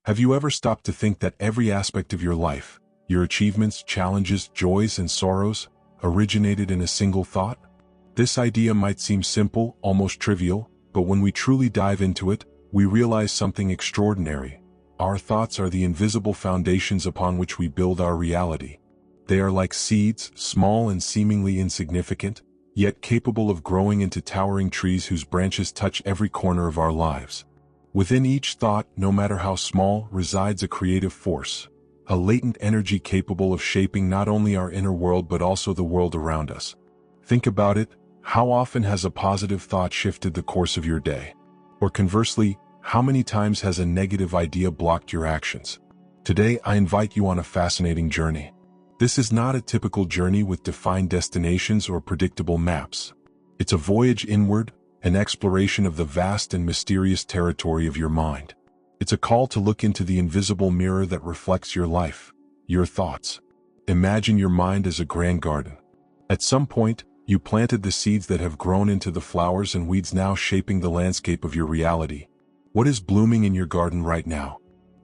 Have you ever stopped to think that every aspect of your life, your achievements, challenges, joys, and sorrows, originated in a single thought? This idea might seem simple, almost trivial, but when we truly dive into it, we realize something extraordinary. Our thoughts are the invisible foundations upon which we build our reality. They are like seeds, small and seemingly insignificant, yet capable of growing into towering trees whose branches touch every corner of our lives. Within each thought, no matter how small, resides a creative force, a latent energy capable of shaping not only our inner world but also the world around us. Think about it. How often has a positive thought shifted the course of your day? Or conversely, how many times has a negative idea blocked your actions? Today, I invite you on a fascinating journey. This is not a typical journey with defined destinations or predictable maps. It's a voyage inward, an exploration of the vast and mysterious territory of your mind. It's a call to look into the invisible mirror that reflects your life, your thoughts. Imagine your mind as a grand garden. At some point, you planted the seeds that have grown into the flowers and weeds now shaping the landscape of your reality. What is blooming in your garden right now?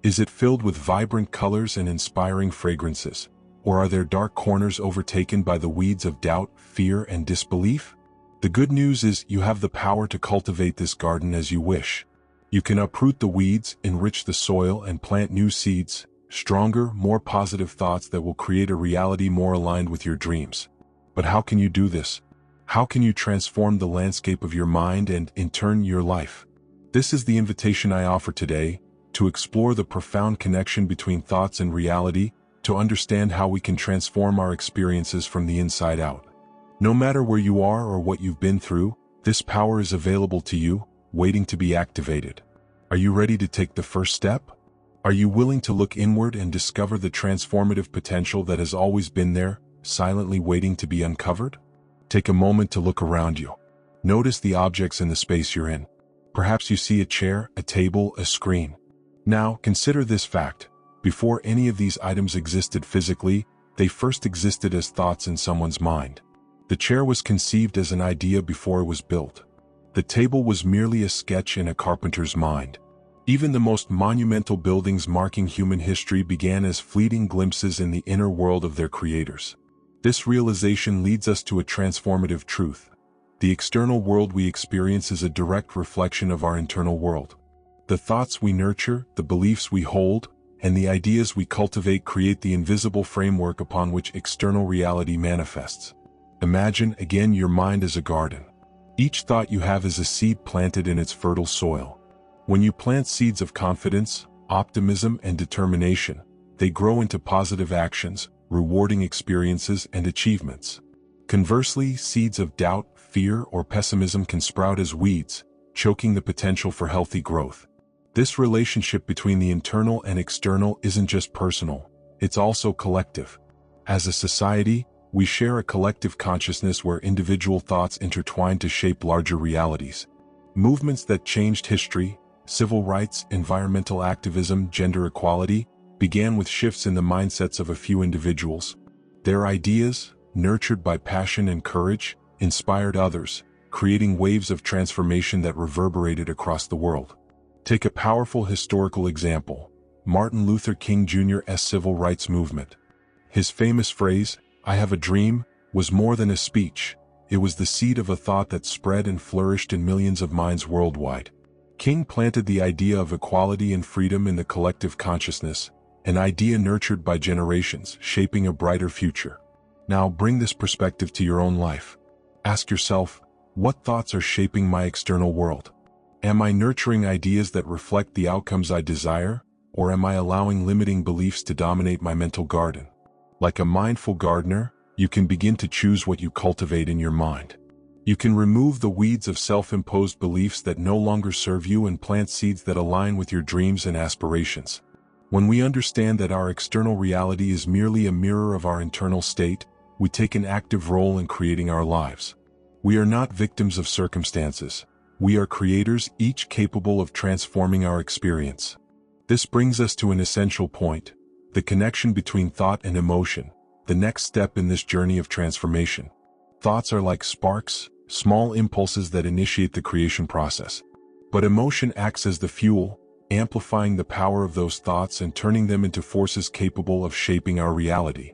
Is it filled with vibrant colors and inspiring fragrances? Or are there dark corners overtaken by the weeds of doubt, fear, and disbelief? The good news is you have the power to cultivate this garden as you wish. You can uproot the weeds, enrich the soil, and plant new seeds, stronger, more positive thoughts that will create a reality more aligned with your dreams. But how can you do this? How can you transform the landscape of your mind and, in turn, your life? This is the invitation I offer today, to explore the profound connection between thoughts and reality, to understand how we can transform our experiences from the inside out. No matter where you are or what you've been through, this power is available to you, waiting to be activated. Are you ready to take the first step? Are you willing to look inward and discover the transformative potential that has always been there, silently waiting to be uncovered? Take a moment to look around you. Notice the objects in the space you're in. Perhaps you see a chair, a table, a screen. Now, consider this fact. Before any of these items existed physically, they first existed as thoughts in someone's mind. The chair was conceived as an idea before it was built. The table was merely a sketch in a carpenter's mind. Even the most monumental buildings marking human history began as fleeting glimpses in the inner world of their creators. This realization leads us to a transformative truth. The external world we experience is a direct reflection of our internal world. The thoughts we nurture, the beliefs we hold, and the ideas we cultivate create the invisible framework upon which external reality manifests. Imagine, again, your mind as a garden. Each thought you have is a seed planted in its fertile soil. When you plant seeds of confidence, optimism, and determination, they grow into positive actions, rewarding experiences and achievements. Conversely, seeds of doubt, fear, or pessimism can sprout as weeds, choking the potential for healthy growth. This relationship between the internal and external isn't just personal, it's also collective. As a society, we share a collective consciousness where individual thoughts intertwine to shape larger realities. Movements that changed history, civil rights, environmental activism, gender equality, began with shifts in the mindsets of a few individuals. Their ideas, nurtured by passion and courage, inspired others, creating waves of transformation that reverberated across the world. Take a powerful historical example, Martin Luther King Jr.'s civil rights movement. His famous phrase, "I have a dream," was more than a speech. It was the seed of a thought that spread and flourished in millions of minds worldwide. King planted the idea of equality and freedom in the collective consciousness, an idea nurtured by generations, shaping a brighter future. Now bring this perspective to your own life. Ask yourself, what thoughts are shaping my external world? Am I nurturing ideas that reflect the outcomes I desire, or am I allowing limiting beliefs to dominate my mental garden? Like a mindful gardener, you can begin to choose what you cultivate in your mind. You can remove the weeds of self-imposed beliefs that no longer serve you and plant seeds that align with your dreams and aspirations. When we understand that our external reality is merely a mirror of our internal state, we take an active role in creating our lives. We are not victims of circumstances. We are creators, each capable of transforming our experience. This brings us to an essential point, the connection between thought and emotion, the next step in this journey of transformation. Thoughts are like sparks, small impulses that initiate the creation process. But emotion acts as the fuel, amplifying the power of those thoughts and turning them into forces capable of shaping our reality.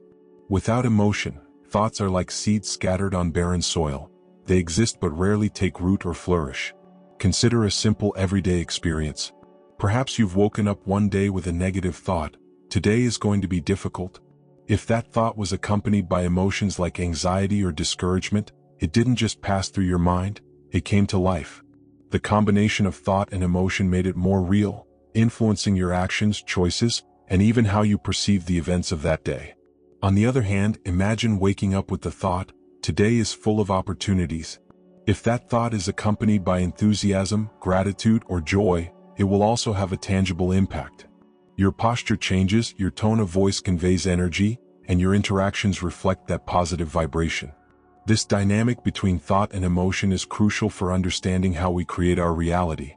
Without emotion, thoughts are like seeds scattered on barren soil. They exist but rarely take root or flourish. Consider a simple everyday experience. Perhaps you've woken up one day with a negative thought. Today is going to be difficult. If that thought was accompanied by emotions like anxiety or discouragement, it didn't just pass through your mind, it came to life. The combination of thought and emotion made it more real, influencing your actions, choices, and even how you perceive the events of that day. On the other hand, imagine waking up with the thought, "Today is full of opportunities." If that thought is accompanied by enthusiasm, gratitude, or joy, it will also have a tangible impact. Your posture changes, your tone of voice conveys energy, and your interactions reflect that positive vibration. This dynamic between thought and emotion is crucial for understanding how we create our reality.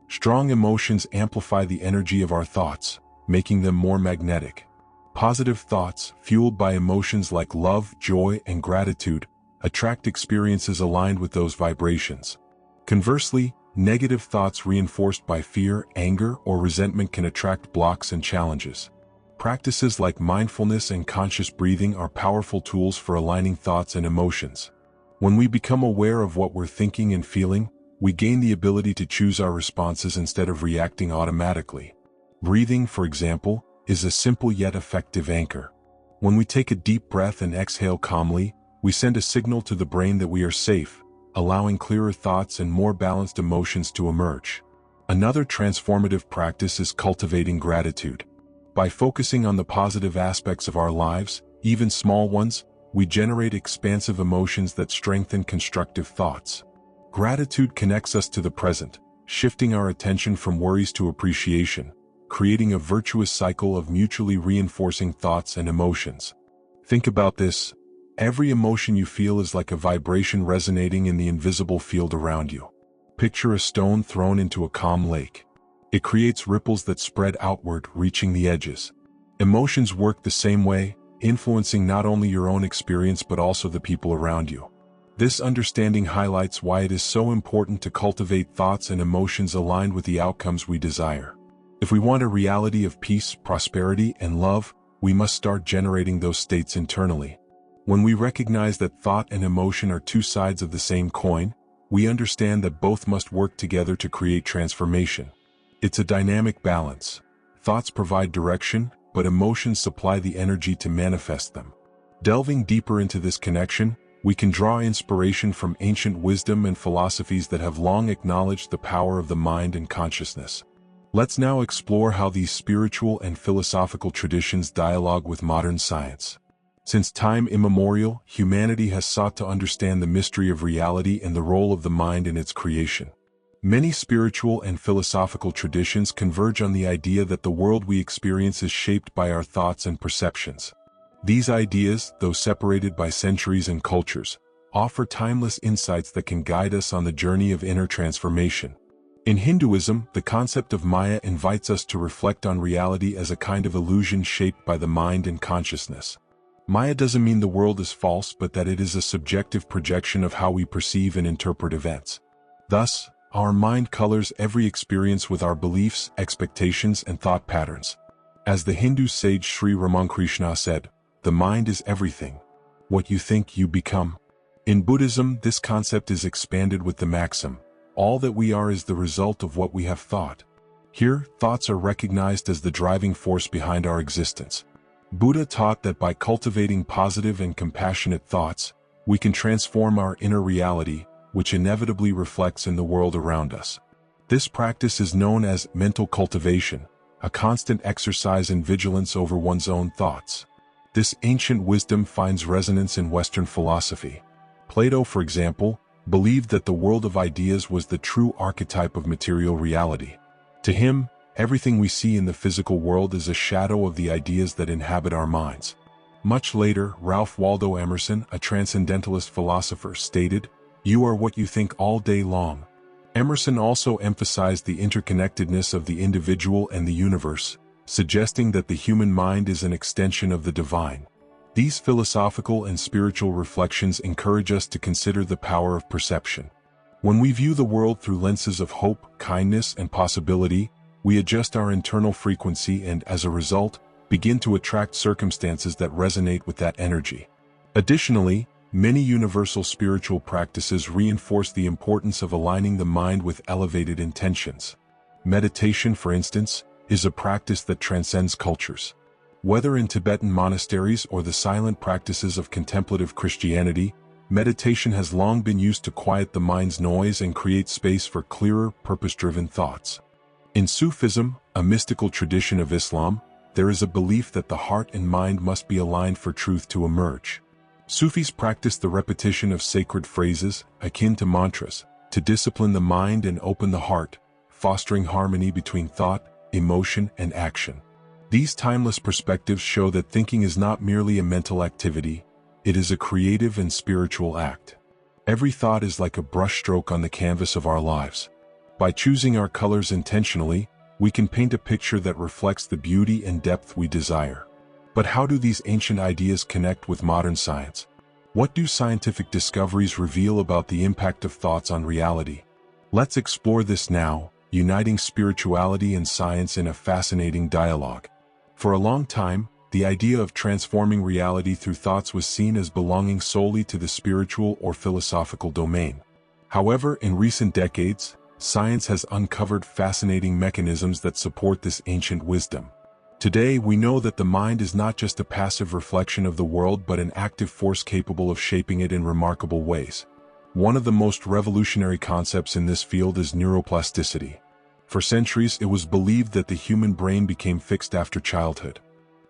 Strong emotions amplify the energy of our thoughts, making them more magnetic. Positive thoughts, fueled by emotions like love, joy, and gratitude, attract experiences aligned with those vibrations. Conversely, negative thoughts reinforced by fear, anger, or resentment can attract blocks and challenges. Practices like mindfulness and conscious breathing are powerful tools for aligning thoughts and emotions. When we become aware of what we're thinking and feeling, we gain the ability to choose our responses instead of reacting automatically. Breathing, for example, is a simple yet effective anchor. When we take a deep breath and exhale calmly, we send a signal to the brain that we are safe, allowing clearer thoughts and more balanced emotions to emerge. Another transformative practice is cultivating gratitude. By focusing on the positive aspects of our lives, even small ones, we generate expansive emotions that strengthen constructive thoughts. Gratitude connects us to the present, shifting our attention from worries to appreciation, creating a virtuous cycle of mutually reinforcing thoughts and emotions. Think about this. Every emotion you feel is like a vibration resonating in the invisible field around you. Picture a stone thrown into a calm lake. It creates ripples that spread outward, reaching the edges. Emotions work the same way, influencing not only your own experience but also the people around you. This understanding highlights why it is so important to cultivate thoughts and emotions aligned with the outcomes we desire. If we want a reality of peace, prosperity, and love, we must start generating those states internally. When we recognize that thought and emotion are two sides of the same coin, we understand that both must work together to create transformation. It's a dynamic balance. Thoughts provide direction, but emotions supply the energy to manifest them. Delving deeper into this connection, we can draw inspiration from ancient wisdom and philosophies that have long acknowledged the power of the mind and consciousness. Let's now explore how these spiritual and philosophical traditions dialogue with modern science. Since time immemorial, humanity has sought to understand the mystery of reality and the role of the mind in its creation. Many spiritual and philosophical traditions converge on the idea that the world we experience is shaped by our thoughts and perceptions. These ideas, though separated by centuries and cultures, offer timeless insights that can guide us on the journey of inner transformation. In Hinduism, the concept of Maya invites us to reflect on reality as a kind of illusion shaped by the mind and consciousness. Maya doesn't mean the world is false, but that it is a subjective projection of how we perceive and interpret events. Thus, our mind colors every experience with our beliefs, expectations, and thought patterns. As the Hindu sage Sri Ramakrishna said, "The mind is everything. What you think, you become." In Buddhism, this concept is expanded with the maxim, "All that we are is the result of what we have thought." Here, thoughts are recognized as the driving force behind our existence. Buddha taught that by cultivating positive and compassionate thoughts, we can transform our inner reality, which inevitably reflects in the world around us. This practice is known as mental cultivation, a constant exercise in vigilance over one's own thoughts. This ancient wisdom finds resonance in Western philosophy. Plato, for example, believed that the world of ideas was the true archetype of material reality. To him, everything we see in the physical world is a shadow of the ideas that inhabit our minds. Much later, Ralph Waldo Emerson, a transcendentalist philosopher, stated, "You are what you think all day long." Emerson also emphasized the interconnectedness of the individual and the universe, suggesting that the human mind is an extension of the divine. These philosophical and spiritual reflections encourage us to consider the power of perception. When we view the world through lenses of hope, kindness, and possibility, we adjust our internal frequency and, as a result, begin to attract circumstances that resonate with that energy. Additionally, many universal spiritual practices reinforce the importance of aligning the mind with elevated intentions. Meditation, for instance, is a practice that transcends cultures. Whether in Tibetan monasteries or the silent practices of contemplative Christianity, meditation has long been used to quiet the mind's noise and create space for clearer, purpose-driven thoughts. In Sufism, a mystical tradition of Islam, there is a belief that the heart and mind must be aligned for truth to emerge. Sufis practice the repetition of sacred phrases, akin to mantras, to discipline the mind and open the heart, fostering harmony between thought, emotion, and action. These timeless perspectives show that thinking is not merely a mental activity, it is a creative and spiritual act. Every thought is like a brushstroke on the canvas of our lives. By choosing our colors intentionally, we can paint a picture that reflects the beauty and depth we desire. But how do these ancient ideas connect with modern science? What do scientific discoveries reveal about the impact of thoughts on reality? Let's explore this now, uniting spirituality and science in a fascinating dialogue. For a long time, the idea of transforming reality through thoughts was seen as belonging solely to the spiritual or philosophical domain. However, in recent decades, science has uncovered fascinating mechanisms that support this ancient wisdom. Today, we know that the mind is not just a passive reflection of the world but an active force capable of shaping it in remarkable ways. One of the most revolutionary concepts in this field is neuroplasticity. For centuries, it was believed that the human brain became fixed after childhood.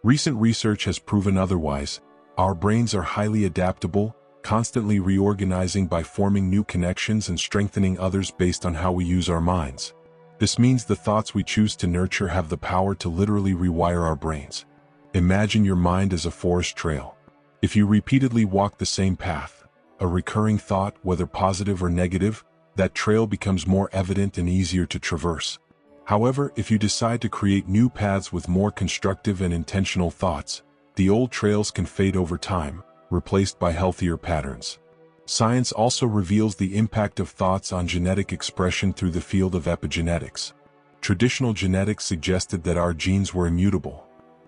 Recent research has proven otherwise. Our brains are highly adaptable, constantly reorganizing by forming new connections and strengthening others based on how we use our minds. This means the thoughts we choose to nurture have the power to literally rewire our brains. Imagine your mind as a forest trail. If you repeatedly walk the same path, a recurring thought, whether positive or negative, that trail becomes more evident and easier to traverse. However, if you decide to create new paths with more constructive and intentional thoughts, the old trails can fade over time, replaced by healthier patterns. Science also reveals the impact of thoughts on genetic expression through the field of epigenetics. Traditional genetics suggested that our genes were immutable.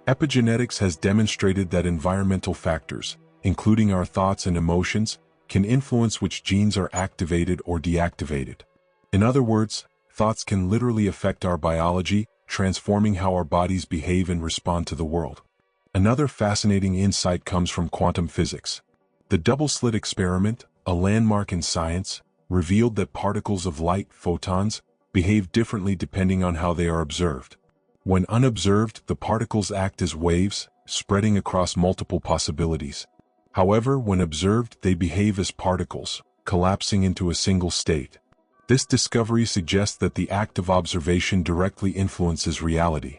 Epigenetics has demonstrated that environmental factors, including our thoughts and emotions, can influence which genes are activated or deactivated. In other words, thoughts can literally affect our biology, transforming how our bodies behave and respond to the world. Another fascinating insight comes from quantum physics. The double-slit experiment, a landmark in science, revealed that particles of light, photons, behave differently depending on how they are observed. When unobserved, the particles act as waves, spreading across multiple possibilities. However, when observed, they behave as particles, collapsing into a single state. This discovery suggests that the act of observation directly influences reality.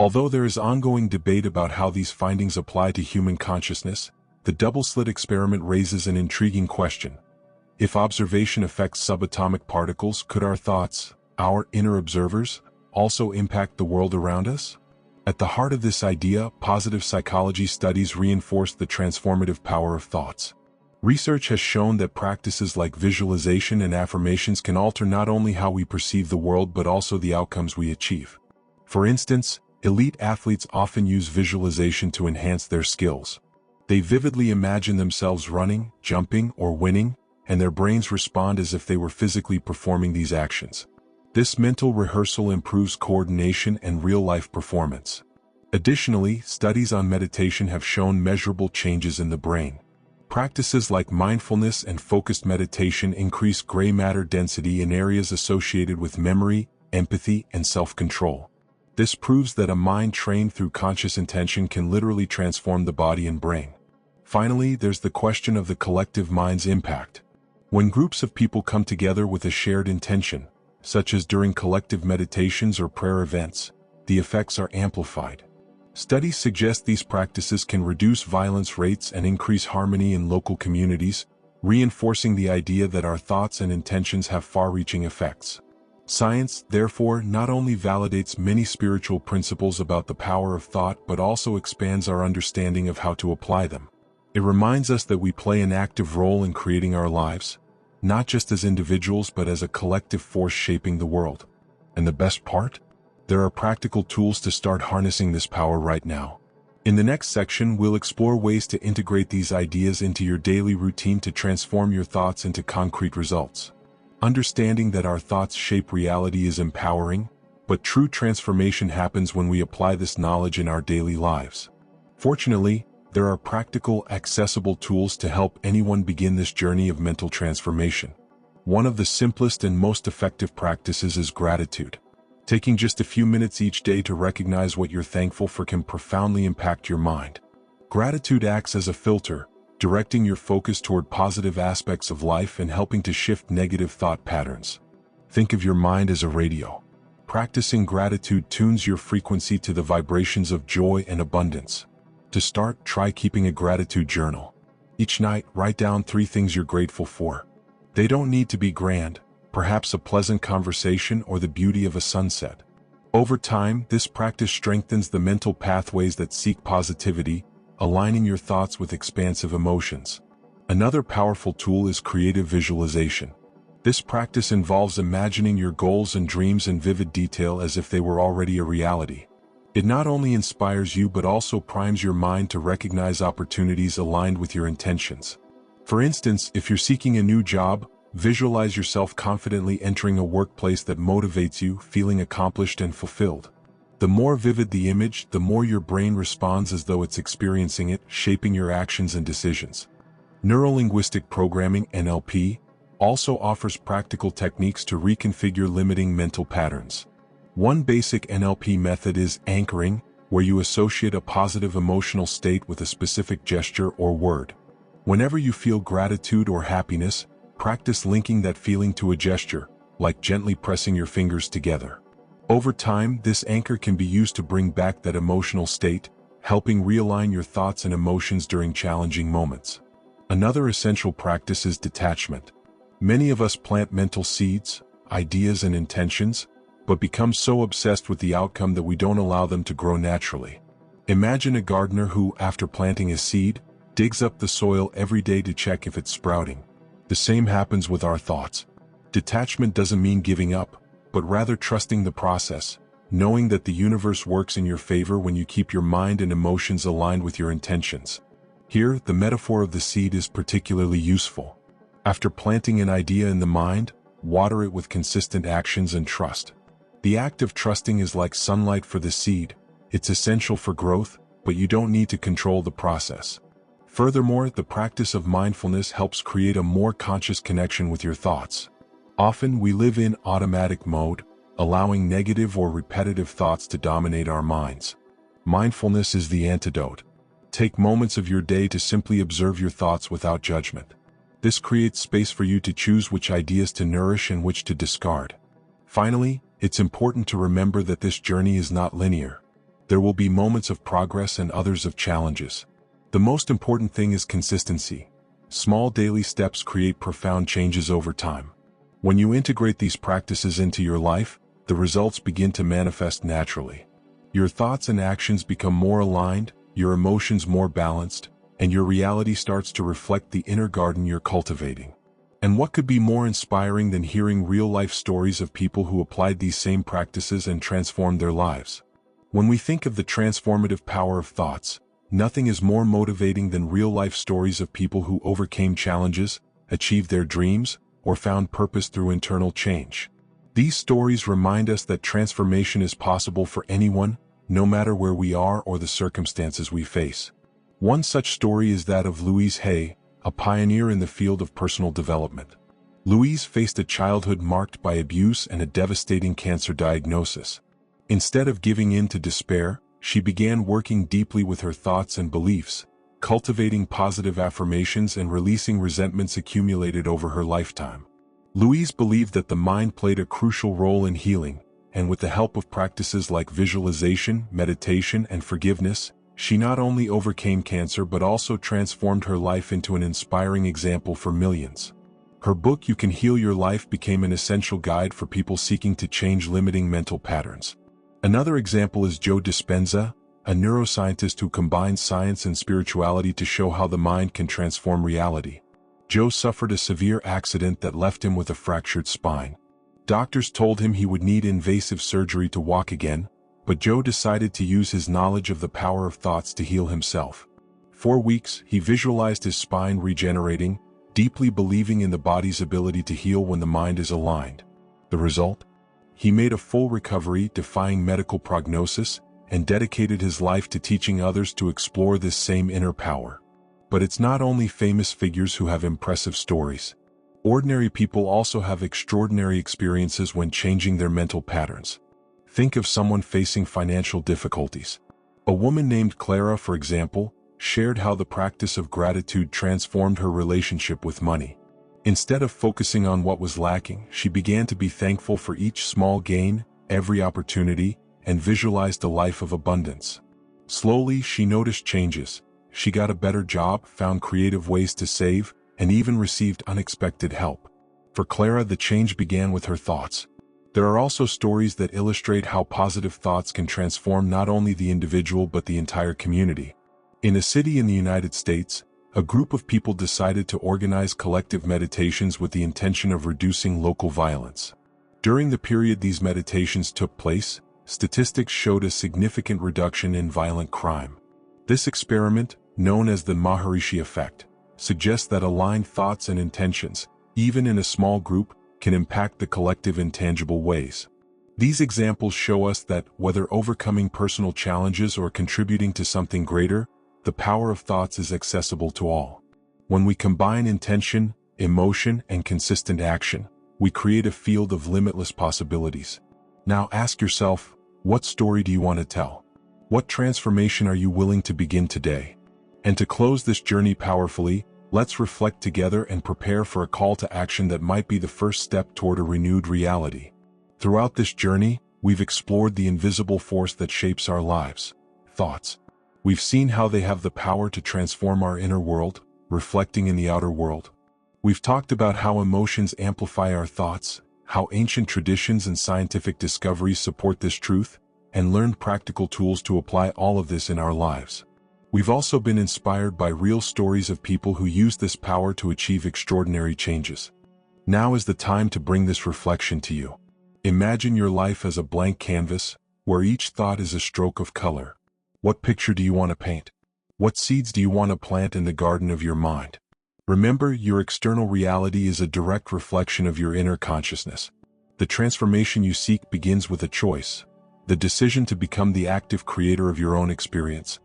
Although there is ongoing debate about how these findings apply to human consciousness, the double-slit experiment raises an intriguing question. If observation affects subatomic particles, could our thoughts, our inner observers, also impact the world around us? At the heart of this idea, positive psychology studies reinforce the transformative power of thoughts. Research has shown that practices like visualization and affirmations can alter not only how we perceive the world but also the outcomes we achieve. For instance, elite athletes often use visualization to enhance their skills. They vividly imagine themselves running, jumping, or winning, and their brains respond as if they were physically performing these actions. This mental rehearsal improves coordination and real-life performance. Additionally, studies on meditation have shown measurable changes in the brain. Practices like mindfulness and focused meditation increase gray matter density in areas associated with memory, empathy, and self-control. This proves that a mind trained through conscious intention can literally transform the body and brain. Finally, there's the question of the collective mind's impact. When groups of people come together with a shared intention, such as during collective meditations or prayer events, the effects are amplified. Studies suggest these practices can reduce violence rates and increase harmony in local communities, reinforcing the idea that our thoughts and intentions have far-reaching effects. Science, therefore, not only validates many spiritual principles about the power of thought but also expands our understanding of how to apply them. It reminds us that we play an active role in creating our lives, not just as individuals but as a collective force shaping the world. And the best part? There are practical tools to start harnessing this power right now. In the next section, we'll explore ways to integrate these ideas into your daily routine to transform your thoughts into concrete results. Understanding that our thoughts shape reality is empowering, but true transformation happens when we apply this knowledge in our daily lives. Fortunately, there are practical, accessible tools to help anyone begin this journey of mental transformation. One of the simplest and most effective practices is gratitude. Taking just a few minutes each day to recognize what you're thankful for can profoundly impact your mind. Gratitude acts as a filter, directing your focus toward positive aspects of life and helping to shift negative thought patterns. Think of your mind as a radio. Practicing gratitude tunes your frequency to the vibrations of joy and abundance. To start, try keeping a gratitude journal. Each night, write down 3 things you're grateful for. They don't need to be grand, perhaps a pleasant conversation or the beauty of a sunset. Over time, this practice strengthens the mental pathways that seek positivity, aligning your thoughts with expansive emotions. Another powerful tool is creative visualization. This practice involves imagining your goals and dreams in vivid detail as if they were already a reality. It not only inspires you but also primes your mind to recognize opportunities aligned with your intentions. For instance, if you're seeking a new job, visualize yourself confidently entering a workplace that motivates you, feeling accomplished and fulfilled. The more vivid the image, the more your brain responds as though it's experiencing it, shaping your actions and decisions. Neurolinguistic programming (NLP) also offers practical techniques to reconfigure limiting mental patterns. One basic NLP method is anchoring, where you associate a positive emotional state with a specific gesture or word. Whenever you feel gratitude or happiness, practice linking that feeling to a gesture, like gently pressing your fingers together. Over time, this anchor can be used to bring back that emotional state, helping realign your thoughts and emotions during challenging moments. Another essential practice is detachment. Many of us plant mental seeds, ideas and intentions, but become so obsessed with the outcome that we don't allow them to grow naturally. Imagine a gardener who, after planting a seed, digs up the soil every day to check if it's sprouting. The same happens with our thoughts. Detachment doesn't mean giving up, but rather trusting the process, knowing that the universe works in your favor when you keep your mind and emotions aligned with your intentions. Here, the metaphor of the seed is particularly useful. After planting an idea in the mind, water it with consistent actions and trust. The act of trusting is like sunlight for the seed. It's essential for growth, but you don't need to control the process. Furthermore, the practice of mindfulness helps create a more conscious connection with your thoughts. Often, we live in automatic mode, allowing negative or repetitive thoughts to dominate our minds. Mindfulness is the antidote. Take moments of your day to simply observe your thoughts without judgment. This creates space for you to choose which ideas to nourish and which to discard. Finally, it's important to remember that this journey is not linear. There will be moments of progress and others of challenges. The most important thing is consistency. Small daily steps create profound changes over time. When you integrate these practices into your life, the results begin to manifest naturally. Your thoughts and actions become more aligned, your emotions more balanced, and your reality starts to reflect the inner garden you're cultivating. And what could be more inspiring than hearing real-life stories of people who applied these same practices and transformed their lives? When we think of the transformative power of thoughts, nothing is more motivating than real-life stories of people who overcame challenges, achieved their dreams, or found purpose through internal change. These stories remind us that transformation is possible for anyone, no matter where we are or the circumstances we face. One such story is that of Louise Hay, a pioneer in the field of personal development. Louise faced a childhood marked by abuse and a devastating cancer diagnosis. Instead of giving in to despair, she began working deeply with her thoughts and beliefs, cultivating positive affirmations and releasing resentments accumulated over her lifetime. Louise believed that the mind played a crucial role in healing, and with the help of practices like visualization, meditation, and forgiveness, she not only overcame cancer but also transformed her life into an inspiring example for millions. Her book You Can Heal Your Life became an essential guide for people seeking to change limiting mental patterns. Another example is Joe Dispenza, a neuroscientist who combines science and spirituality to show how the mind can transform reality. Joe suffered a severe accident that left him with a fractured spine. Doctors told him he would need invasive surgery to walk again, but Joe decided to use his knowledge of the power of thoughts to heal himself. For weeks, he visualized his spine regenerating, deeply believing in the body's ability to heal when the mind is aligned. The result? He made a full recovery, defying medical prognosis, and dedicated his life to teaching others to explore this same inner power. But it's not only famous figures who have impressive stories. Ordinary people also have extraordinary experiences when changing their mental patterns. Think of someone facing financial difficulties. A woman named Clara, for example, shared how the practice of gratitude transformed her relationship with money. Instead of focusing on what was lacking, she began to be thankful for each small gain, every opportunity, and visualized a life of abundance. Slowly, she noticed changes. She got a better job, found creative ways to save, and even received unexpected help. For Clara, the change began with her thoughts. There are also stories that illustrate how positive thoughts can transform not only the individual but the entire community. In a city in the United States, a group of people decided to organize collective meditations with the intention of reducing local violence. During the period these meditations took place, statistics showed a significant reduction in violent crime. This experiment, known as the Maharishi effect, suggests that aligned thoughts and intentions, even in a small group, can impact the collective in tangible ways. These examples show us that, whether overcoming personal challenges or contributing to something greater, the power of thoughts is accessible to all. When we combine intention, emotion, and consistent action, we create a field of limitless possibilities. Now ask yourself, what story do you want to tell? What transformation are you willing to begin today? And to close this journey powerfully, let's reflect together and prepare for a call to action that might be the first step toward a renewed reality. Throughout this journey, we've explored the invisible force that shapes our lives, thoughts. We've seen how they have the power to transform our inner world, reflecting in the outer world. We've talked about how emotions amplify our thoughts, how ancient traditions and scientific discoveries support this truth, and learned practical tools to apply all of this in our lives. We've also been inspired by real stories of people who used this power to achieve extraordinary changes. Now is the time to bring this reflection to you. Imagine your life as a blank canvas, where each thought is a stroke of color. What picture do you want to paint? What seeds do you want to plant in the garden of your mind? Remember, your external reality is a direct reflection of your inner consciousness. The transformation you seek begins with a choice, the decision to become the active creator of your own experience.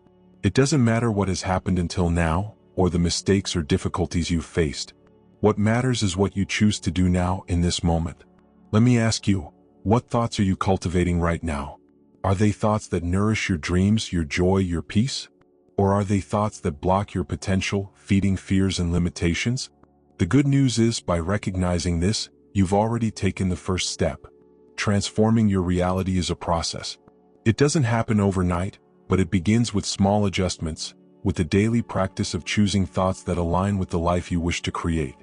It doesn't matter what has happened until now, or the mistakes or difficulties you've faced. What matters is what you choose to do now in this moment. Let me ask you, what thoughts are you cultivating right now? Are they thoughts that nourish your dreams, your joy, your peace? Or are they thoughts that block your potential, feeding fears and limitations? The good news is, by recognizing this, you've already taken the first step. Transforming your reality is a process. It doesn't happen overnight, but it begins with small adjustments, with the daily practice of choosing thoughts that align with the life you wish to create.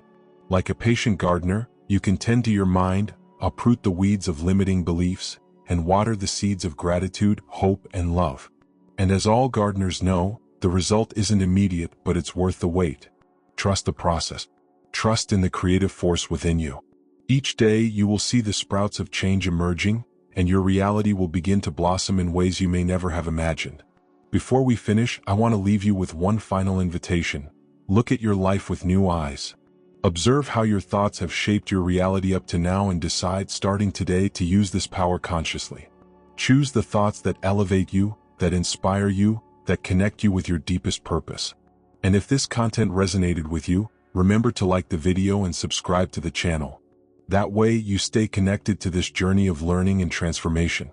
Like a patient gardener, you can tend to your mind, uproot the weeds of limiting beliefs, and water the seeds of gratitude, hope, and love. And as all gardeners know, the result isn't immediate, but it's worth the wait. Trust the process. Trust in the creative force within you. Each day you will see the sprouts of change emerging, and your reality will begin to blossom in ways you may never have imagined. Before we finish, I want to leave you with one final invitation. Look at your life with new eyes. Observe how your thoughts have shaped your reality up to now and decide, starting today, to use this power consciously. Choose the thoughts that elevate you, that inspire you, that connect you with your deepest purpose. And if this content resonated with you, remember to like the video and subscribe to the channel. That way you stay connected to this journey of learning and transformation.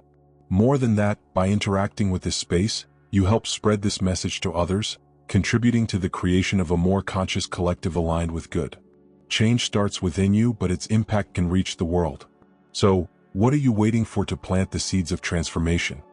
More than that, by interacting with this space, you help spread this message to others, contributing to the creation of a more conscious collective aligned with good. Change starts within you, but its impact can reach the world. So, what are you waiting for to plant the seeds of transformation?